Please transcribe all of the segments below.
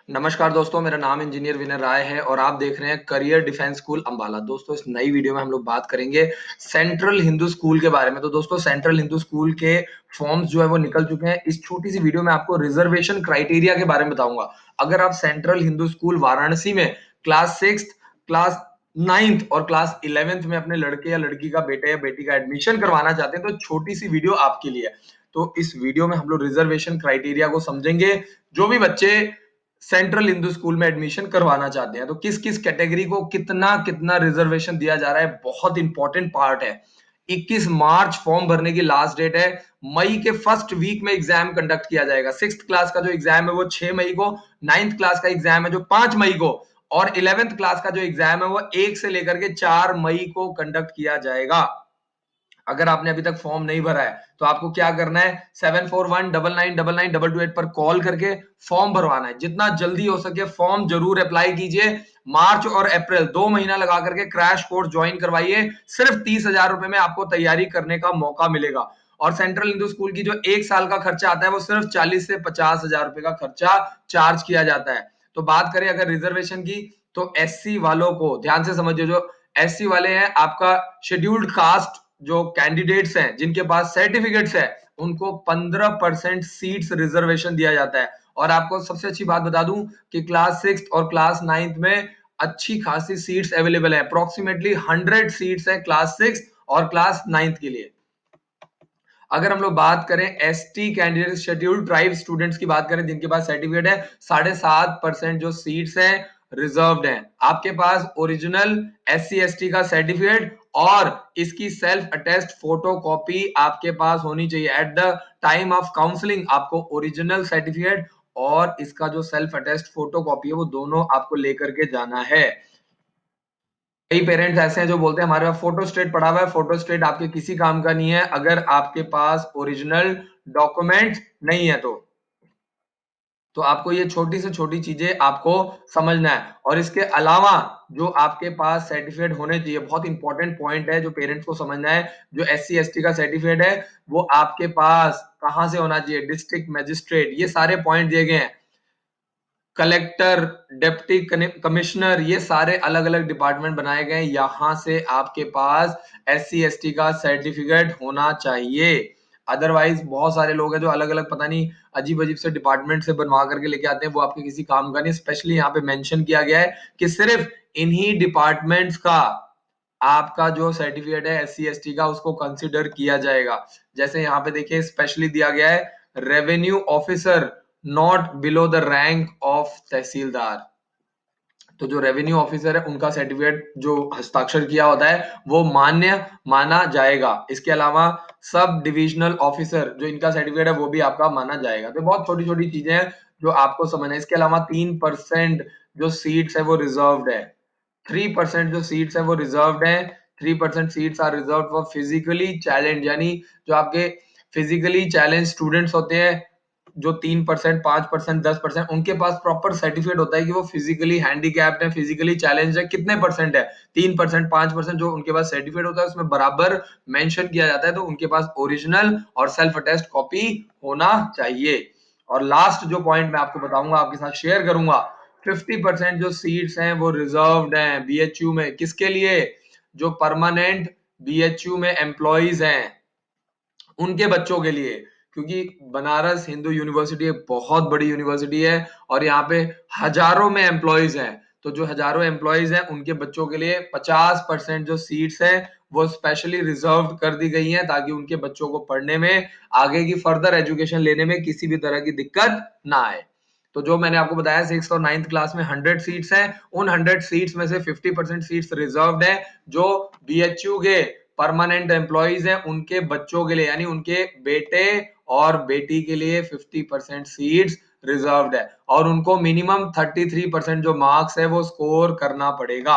नमस्कार दोस्तों, मेरा नाम इंजीनियर विनय राय है और आप देख रहे हैं करियर डिफेंस स्कूल अंबाला। दोस्तों, इस नई वीडियो में हम लोग बात करेंगे सेंट्रल हिंदू स्कूल के बारे में। तो दोस्तों, सेंट्रल हिंदू स्कूल के फॉर्म्स जो है वो निकल चुके हैं। इस छोटी सी वीडियो में आपको रिजर्वेशन क्राइटेरिया के बारे में बताऊंगा। अगर आप सेंट्रल हिंदू स्कूल वाराणसी में क्लास 6, क्लास 9th और क्लास 11th में अपने लड़के या लड़की का, बेटे या बेटी का एडमिशन करवाना चाहते हैं, तो छोटी सी वीडियो आपके लिए है। तो इस वीडियो में हम लोग रिजर्वेशन क्राइटेरिया को समझेंगे। जो भी बच्चे सेंट्रल हिंदू स्कूल में एडमिशन करवाना चाहते हैं, तो किस किस कैटेगरी को कितना कितना रिजर्वेशन दिया जा रहा है, बहुत इंपॉर्टेंट पार्ट है। 21 मार्च फॉर्म भरने की लास्ट डेट है। मई के फर्स्ट वीक में एग्जाम कंडक्ट किया जाएगा। 6th क्लास का जो एग्जाम है वो 6 मई को, 9th क्लास का एग्जाम है जो 5 मई को, और 11th क्लास का जो एग्जाम है वो 1 से लेकर के 4 मई को कंडक्ट किया जाएगा। अगर आपने अभी तक फॉर्म नहीं भरा है तो आपको क्या करना है, 7419999228 पर कॉल करके फॉर्म भरवाना है। जितना जल्दी हो सके फॉर्म जरूर अप्लाई कीजिए। मार्च और अप्रैल 2 महीना लगा करके क्रैश कोर्स ज्वाइन करवाइए। सिर्फ 30,000 रुपए में आपको तैयारी करने का मौका मिलेगा। और सेंट्रल हिंदू स्कूल की जो 1 साल का खर्चा आता है वो सिर्फ 40 से 50,000 रुपए का खर्चा चार्ज किया जाता है। तो बात करें अगर रिजर्वेशन की, तो एससी वालों को ध्यान से समझिए। जो एससी वाले हैं, आपका शेड्यूल्ड कास्ट जो कैंडिडेट्स हैं जिनके पास सर्टिफिकेट्स है, उनको 15% सीट्स रिजर्वेशन दिया जाता है। और आपको सबसे अच्छी बात बता दूं कि क्लास 6 और क्लास 9 में अच्छी खासी सीट्स अवेलेबल है। अप्रोक्सीमेटली 100 सीट्स है क्लास 6 और क्लास 9 के लिए। अगर हम लोग बात करें ST candidate, scheduled tribe students की बात करें जिनके पास सर्टिफिकेट है, 7.5% जो सीट्स हैं रिजर्व्ड हैं। आपके पास ओरिजिनल एससी एसटी का सर्टिफिकेट और इसकी सेल्फ अटेस्ट फोटो कॉपी आपके पास होनी चाहिए। At the time of counselling आपको ओरिजिनल सर्टिफिकेट और इसका जो सेल्फ अटेस्ट फोटो कॉपी है वो दोनों आपको लेकर के जाना है। कई पेरेंट्स ऐसे हैं जो बोलते हैं हमारे पास फोटो स्टेट पड़ा हुआ है। फोटो स्टेट आपके किसी काम का नहीं है अगर आपके पास ओरिजिनल डॉक्यूमेंट नहीं है। तो आपको ये छोटी से छोटी चीजें आपको समझना है। और इसके अलावा जो आपके पास सर्टिफिकेट होने चाहिए, बहुत इंपॉर्टेंट पॉइंट है जो पेरेंट्स को समझना है। जो एससी एसटी का सर्टिफिकेट है वो आपके पास कहां से होना चाहिए, डिस्ट्रिक्ट मजिस्ट्रेट, ये सारे पॉइंट दिए गए हैं। कलेक्टर, डिप्टी कमिश्नर, ये सारे अलग अलग डिपार्टमेंट बनाए गए हैं। यहां से आपके पास एससी एसटी का सर्टिफिकेट होना चाहिए। अदरवाइज बहुत सारे लोग हैं जो अलग अलग पता नहीं अजीब अजीब से डिपार्टमेंट से बनवा करके लेके आते हैं, वो आपके किसी काम का नहीं। स्पेशली यहाँ पे मेंशन किया गया है कि सिर्फ इन्हीं डिपार्टमेंट्स का आपका जो सर्टिफिकेट है एससी एसटी का उसको कंसिडर किया जाएगा। जैसे यहाँ पे देखिए स्पेशली दिया गया है, revenue officer not below the rank of tehsildar. तो जो रेवेन्यू ऑफिसर है उनका सर्टिफिकेट जो हस्ताक्षर किया होता है वो मान्य माना जाएगा। इसके अलावा सब डिविजनल ऑफिसर जो इनका सर्टिफिकेट है वो भी आपका माना जाएगा। तो बहुत छोटी छोटी चीजें हैं जो आपको समझना है। इसके अलावा 3% जो सीट्स है वो रिजर्व्ड है। 3% जो सीट्स है वो रिजर्व्ड है। 3% seats are reserve for physically challenge, यानी जो आपके फिजिकली चैलेंज स्टूडेंट्स होते हैं, जो 3%, 5%, 10%, उनके पास प्रॉपर सर्टिफिकेट होता है कि वो फिजिकली हैंडीकैप्ड है, फिजिकली चैलेंज है, कितने परसेंट है, 3%, 5%, जो उनके पास सर्टिफिकेट होता है उसमें बराबर मेंशन किया जाता है। तो उनके पास ओरिजिनल और सेल्फ अटेस्ट कॉपी होना चाहिए। और लास्ट जो पॉइंट मैं आपको बताऊंगा, आपके साथ शेयर करूंगा, 50% जो सीट्स हैं वो रिजर्व्ड हैं बीएचयू में। किसके लिए? जो परमानेंट बीएचयू में एम्प्लॉइज हैं उनके बच्चों के लिए। क्योंकि बनारस हिंदू यूनिवर्सिटी एक बहुत बड़ी यूनिवर्सिटी है और यहाँ पे हजारों में एम्प्लॉइज हैं। तो जो हजारों एम्प्लॉइज हैं उनके बच्चों के लिए 50% जो सीट्स हैं वो स्पेशली रिजर्व कर दी गई हैं, ताकि उनके बच्चों को पढ़ने में, आगे की फर्दर एजुकेशन लेने में किसी भी तरह की दिक्कत ना आए। तो जो मैंने आपको बताया 6th और 9th क्लास में 100 सीट्स हैं, उन 100 सीट्स में से 50% सीट्स रिजर्व्ड है जो बीएचयू के परमानेंट एम्प्लॉइज हैं उनके बच्चों के लिए, यानी उनके बेटे और बेटी के लिए 50% सीट्स रिजर्व्ड है। और उनको मिनिमम 33% जो मार्क्स है वो स्कोर करना पड़ेगा।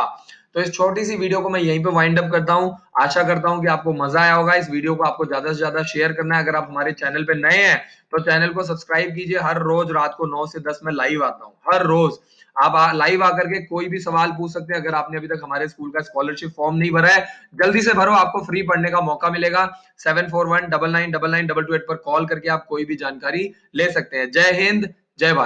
तो इस छोटी सी वीडियो को मैं यहीं पे वाइंड अप करता हूं। आशा करता हूं कि आपको मजा आया होगा। इस वीडियो को आपको ज्यादा से ज्यादा शेयर करना है। अगर आप हमारे चैनल पे नए हैं तो चैनल को सब्सक्राइब कीजिए। हर रोज रात को 9 से 10 में लाइव आता हूँ। हर रोज आप लाइव आकर के कोई भी सवाल पूछ सकते हैं। अगर आपने अभी तक हमारे स्कूल का स्कॉलरशिप फॉर्म नहीं भरा है, जल्दी से भरो, आपको फ्री पढ़ने का मौका मिलेगा। 7419999228 पर कॉल करके आप कोई भी जानकारी ले सकते हैं। जय हिंद, जय भारत।